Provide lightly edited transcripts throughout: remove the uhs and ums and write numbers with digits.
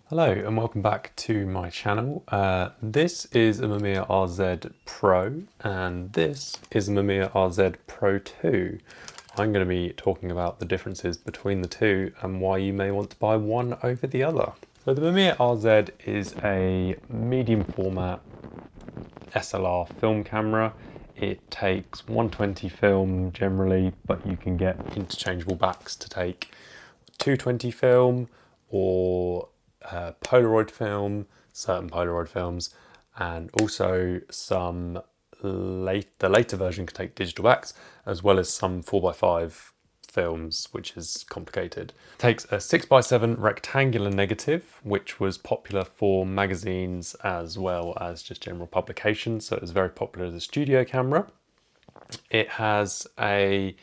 Hello and welcome back to my channel. This is a Mamiya RZ Pro and this is a Mamiya RZ Pro 2. I'm going to be talking about the differences between the two and why you may want to buy one over the other. So the Mamiya RZ is a medium format SLR film camera. It takes 120 film generally, but you can get interchangeable backs to take 220 film or Polaroid film, certain Polaroid films, and also some the later version can take digital backs, as well as some 4x5 films, which is complicated. It takes a 6x7 rectangular negative, which was popular for magazines as well as just general publications, so it was very popular as a studio camera. It has a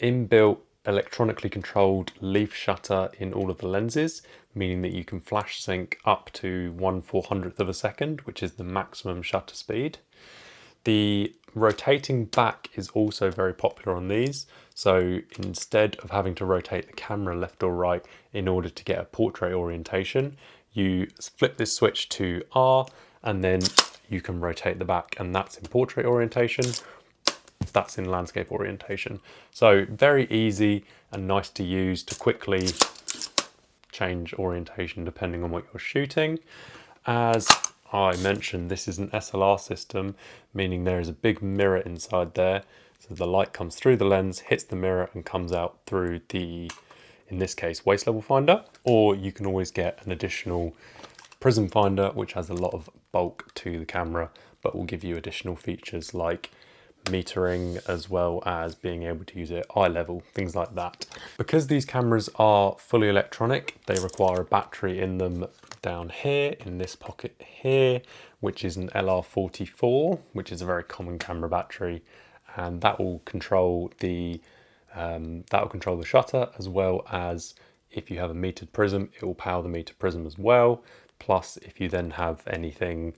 inbuilt electronically controlled leaf shutter in all of the lenses, meaning that you can flash sync up to 1/400th of a second, which is the maximum shutter speed. The rotating back is also very popular on these, so instead of having to rotate the camera left or right in order to get a portrait orientation, you flip this switch to R and then you can rotate the back, and that's in portrait orientation. That's in landscape orientation. So very easy and nice to use to quickly change orientation depending on what you're shooting. As I mentioned, this is an SLR system, meaning there is a big mirror inside there. So the light comes through the lens, hits the mirror and comes out through the, in this case, waist level finder, or you can always get an additional prism finder, which has a lot of bulk to the camera, but will give you additional features like metering, as well as being able to use it eye level, things like that. Because these cameras are fully electronic, they require a battery in them down here, in this pocket here, which is an LR44, which is a very common camera battery, and that will control the shutter, as well as if you have a metered prism, it will power the metered prism as well. Plus, if you then have anything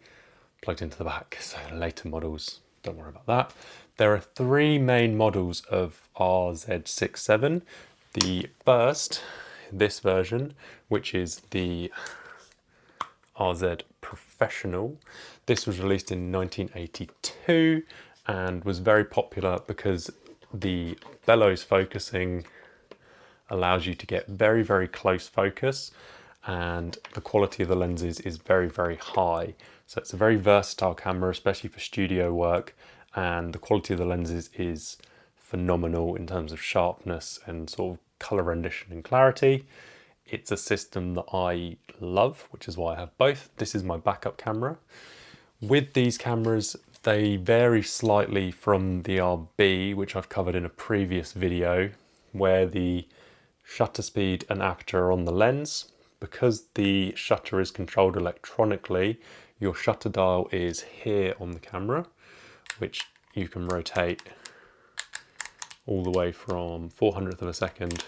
plugged into the back, so later models, don't worry about that. There are three main models of RZ67. The first, this version, which is the RZ Professional. This was released in 1982 and was very popular because the bellows focusing allows you to get very, very close focus, and the quality of the lenses is very, very high. So it's a very versatile camera, especially for studio work, and the quality of the lenses is phenomenal in terms of sharpness and sort of color rendition and clarity. It's a system that I love, which is why I have both. This is my backup camera. With these cameras, they vary slightly from the RB, which I've covered in a previous video, where the shutter speed and aperture are on the lens. Because the shutter is controlled electronically, your shutter dial is here on the camera, which you can rotate all the way from 400th of a second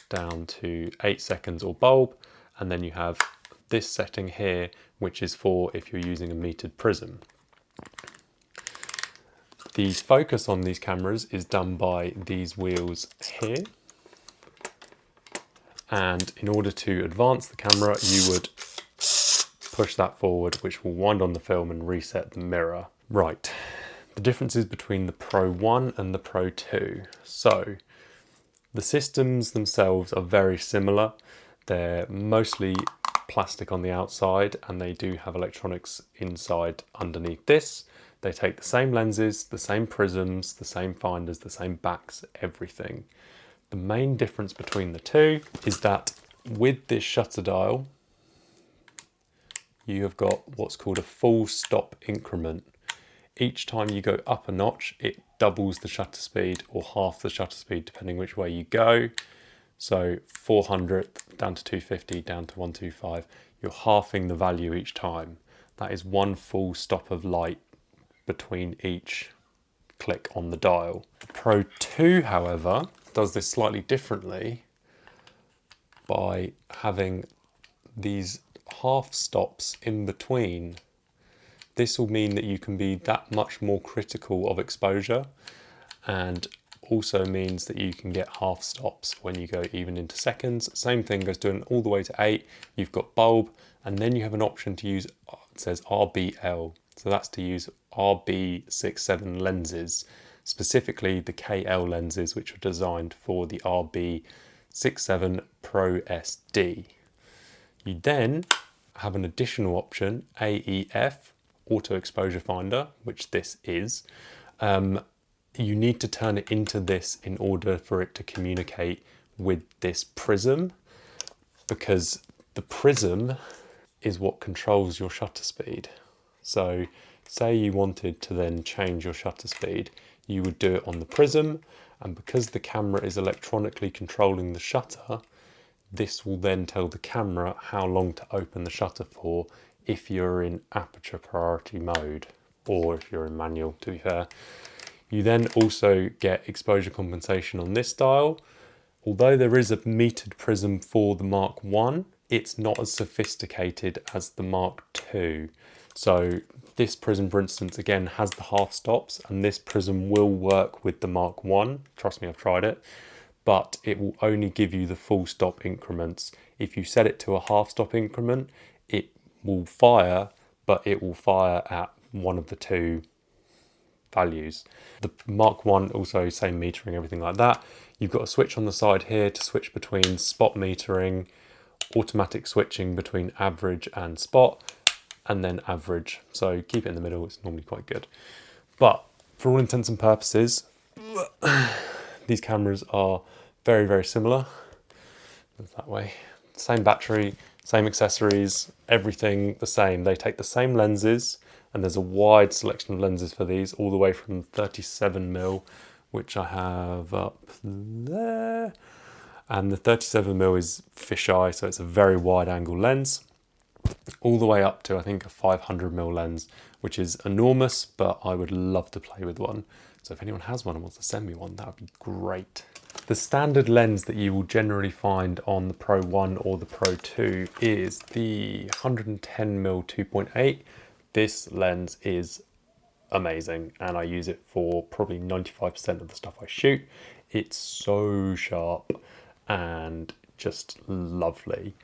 down to 8 seconds or bulb. And then you have this setting here, which is for if you're using a metered prism. The focus on these cameras is done by these wheels here. And in order to advance the camera, you would push that forward, which will wind on the film and reset the mirror. Right, the differences between the Pro 1 and the Pro 2. So, the systems themselves are very similar. They're mostly plastic on the outside, and they do have electronics inside underneath this. They take the same lenses, the same prisms, the same finders, the same backs, everything. The main difference between the two is that with this shutter dial, you have got what's called a full stop increment. Each time you go up a notch, it doubles the shutter speed or half the shutter speed, depending which way you go. So 400th down to 250, down to 125. You're halving the value each time. That is one full stop of light between each click on the dial. Pro 2, however, does this slightly differently by having these half stops in between. This will mean that you can be that much more critical of exposure, and also means that you can get half stops when you go even into seconds. Same thing goes doing all the way to 8. You've got bulb, and then you have an option to use, it says RBL. So that's to use RB67 lenses, specifically the KL lenses, which are designed for the RB67 Pro SD. You then have an additional option, AEF, Auto Exposure Finder, which this is. You need to turn it into this in order for it to communicate with this prism, because the prism is what controls your shutter speed. So say you wanted to then change your shutter speed, you would do it on the prism, and because the camera is electronically controlling the shutter, this will then tell the camera how long to open the shutter for if you're in aperture priority mode, or if you're in manual, to be fair. You then also get exposure compensation on this dial. Although there is a metered prism for the Mark I, it's not as sophisticated as the Mark II. So this prism, for instance, again has the half stops, and this prism will work with the Mark I. Trust me, I've tried it. But it will only give you the full stop increments. If you set it to a half stop increment, it will fire, but it will fire at one of the two values. The Mark 1 also same metering, everything like that. You've got a switch on the side here to switch between spot metering, automatic switching between average and spot, and then average. So keep it in the middle, it's normally quite good. But for all intents and purposes, these cameras are very, very similar. That way. Same battery, same accessories, everything the same. They take the same lenses, and there's a wide selection of lenses for these, all the way from 37mm, which I have up there. And the 37mm is fisheye, so it's a very wide angle lens, all the way up to, I think, a 500mm lens, which is enormous, but I would love to play with one. So if anyone has one and wants to send me one, that would be great. The standard lens that you will generally find on the Pro 1 or the Pro 2 is the 110mm 2.8. This lens is amazing, and I use it for probably 95% of the stuff I shoot. It's so sharp and just lovely.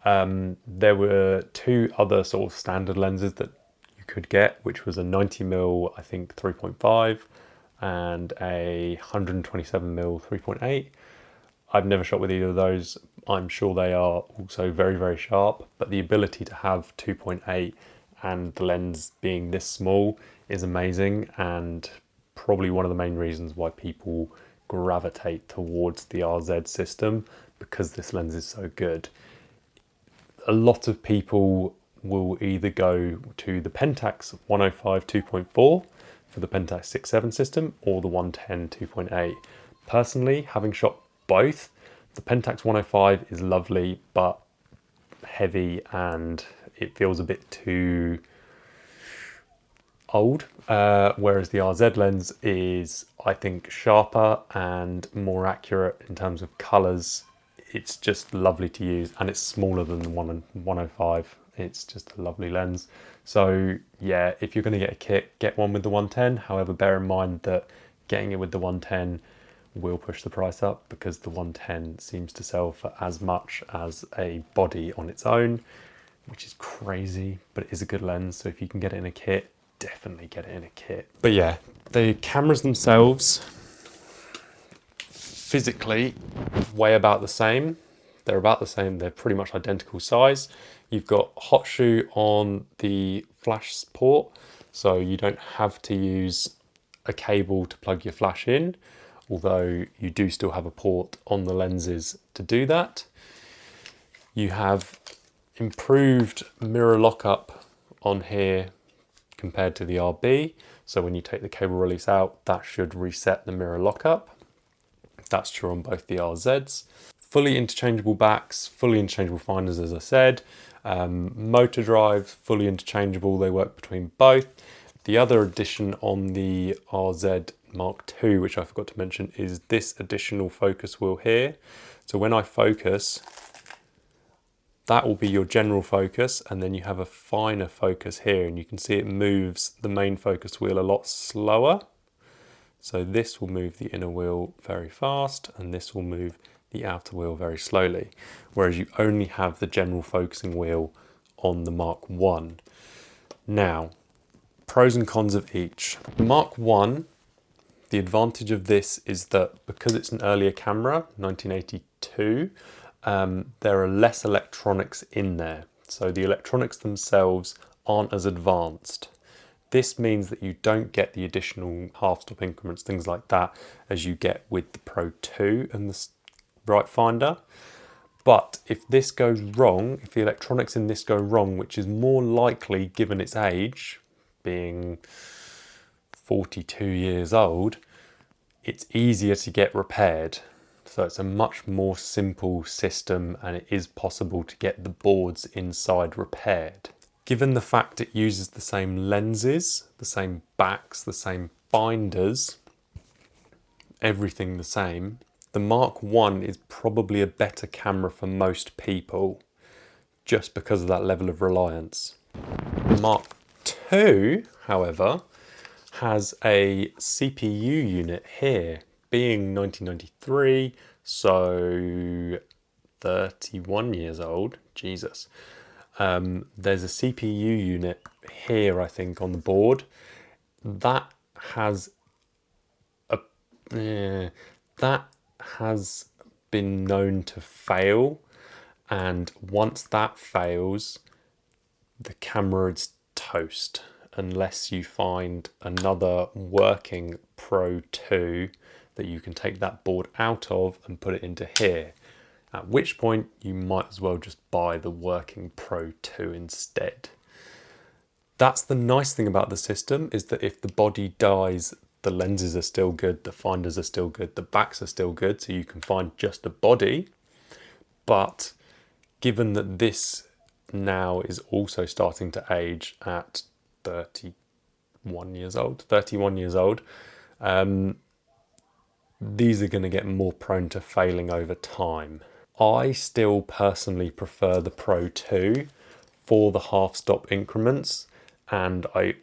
There were two other sort of standard lenses that you could get, which was a 90mm, I think 3.5, and a 127mm 3.8. I've never shot with either of those. I'm sure they are also very, very sharp, but the ability to have 2.8 and the lens being this small is amazing, and probably one of the main reasons why people gravitate towards the RZ system, because this lens is so good. A lot of people will either go to the Pentax 105 2.4 for the Pentax 6.7 system, or the 110 2.8. Personally, having shot both, the Pentax 105 is lovely, but heavy, and it feels a bit too old, whereas the RZ lens is, I think, sharper and more accurate in terms of colours. It's just lovely to use, and it's smaller than the 105. It's just a lovely lens. So yeah, if you're going to get a kit, get one with the 110. However, bear in mind that getting it with the 110 will push the price up, because the 110 seems to sell for as much as a body on its own, which is crazy, but it is a good lens. So if you can get it in a kit, definitely get it in a kit. But yeah, the cameras themselves physically weigh about the same. They're about the same. They're pretty much identical size. You've got hot shoe on the flash port, so you don't have to use a cable to plug your flash in, although you do still have a port on the lenses to do that. You have improved mirror lockup on here compared to the RB. So when you take the cable release out, that should reset the mirror lockup. That's true on both the RZs. Fully interchangeable backs, fully interchangeable finders, as I said. Motor drive, fully interchangeable. They work between both. The other addition on the RZ Mark II, which I forgot to mention, is this additional focus wheel here. So when I focus, that will be your general focus, and then you have a finer focus here, and you can see it moves the main focus wheel a lot slower. So this will move the inner wheel very fast and this will move the outer wheel very slowly, whereas you only have the general focusing wheel on the Mark 1. Now, pros and cons of each. The Mark 1, the advantage of this is that because it's an earlier camera, 1982, there are less electronics in there. So the electronics themselves aren't as advanced. This means that you don't get the additional half-stop increments, things like that, as you get with the Pro 2 and the Right Finder. But if this goes wrong, if the electronics in this go wrong, which is more likely given its age, being 42 years old, it's easier to get repaired. So it's a much more simple system and it is possible to get the boards inside repaired. Given the fact it uses the same lenses, the same backs, the same binders, everything the same, the Mark 1 is probably a better camera for most people just because of that level of reliance. The Mark 2, however, has a CPU unit here, being 1993, so 31 years old, Jesus. There's a CPU unit here, I think, on the board. That has been known to fail, and once that fails, the camera is toast unless you find another working Pro 2 that you can take that board out of and put it into here. At which point you might as well just buy the working Pro 2 instead. That's the nice thing about the system, is that if the body dies, the lenses are still good, the finders are still good, the backs are still good, so you can find just a body. But given that this now is also starting to age at 31 years old, these are going to get more prone to failing over time. I still personally prefer the Pro 2 for the half-stop increments, and I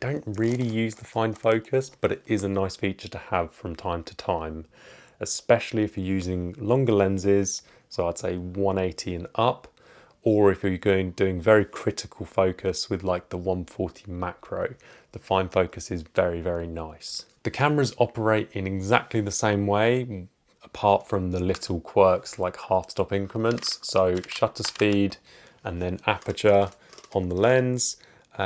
don't really use the fine focus, but it is a nice feature to have from time to time, especially if you're using longer lenses, so I'd say 180 and up, or if you're doing very critical focus with like the 140 macro, the fine focus is very, very nice. The cameras operate in exactly the same way, apart from the little quirks like half-stop increments. So shutter speed and then aperture on the lens.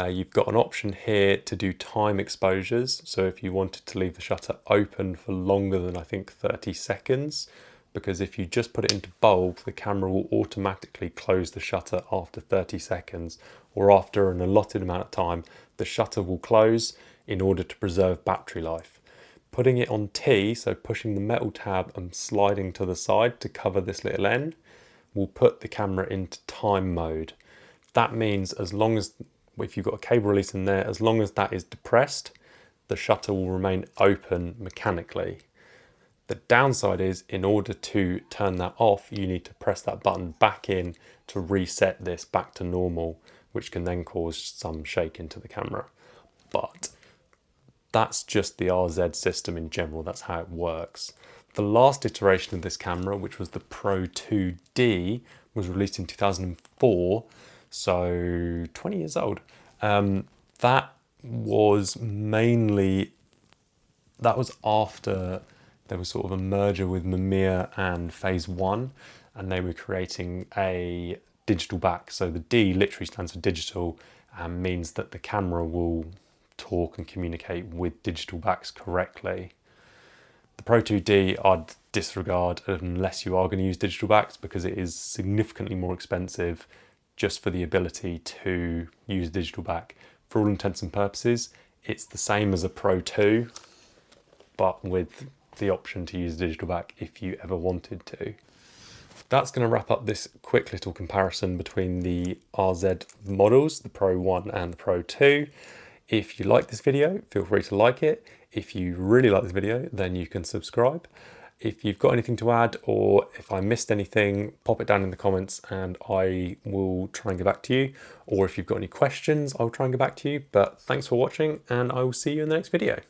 You've got an option here to do time exposures. So if you wanted to leave the shutter open for longer than I think 30 seconds, because if you just put it into bulb, the camera will automatically close the shutter after 30 seconds, or after an allotted amount of time, the shutter will close in order to preserve battery life. Putting it on T, so pushing the metal tab and sliding to the side to cover this little N, will put the camera into time mode. That means as long as, if you've got a cable release in there, as long as that is depressed, the shutter will remain open mechanically. The downside is, in order to turn that off, you need to press that button back in to reset this back to normal, which can then cause some shake into the camera. But that's just the RZ system in general, that's how it works. The last iteration of this camera, which was the Pro 2D, was released in 2004, so 20 years old. That was after there was sort of a merger with Mamiya and Phase 1, and they were creating a digital back. So the D literally stands for digital and means that the camera will talk and communicate with digital backs correctly. The Pro 2D I'd disregard unless you are going to use digital backs, because it is significantly more expensive just for the ability to use digital back. For all intents and purposes, it's the same as a Pro 2, but with the option to use digital back if you ever wanted to. That's going to wrap up this quick little comparison between the RZ models, the Pro 1 and the Pro 2. If you like this video, feel free to like it. If you really like this video, then you can subscribe. If you've got anything to add, or if I missed anything, pop it down in the comments and I will try and get back to you. Or if you've got any questions, I'll try and get back to you. But thanks for watching, and I will see you in the next video.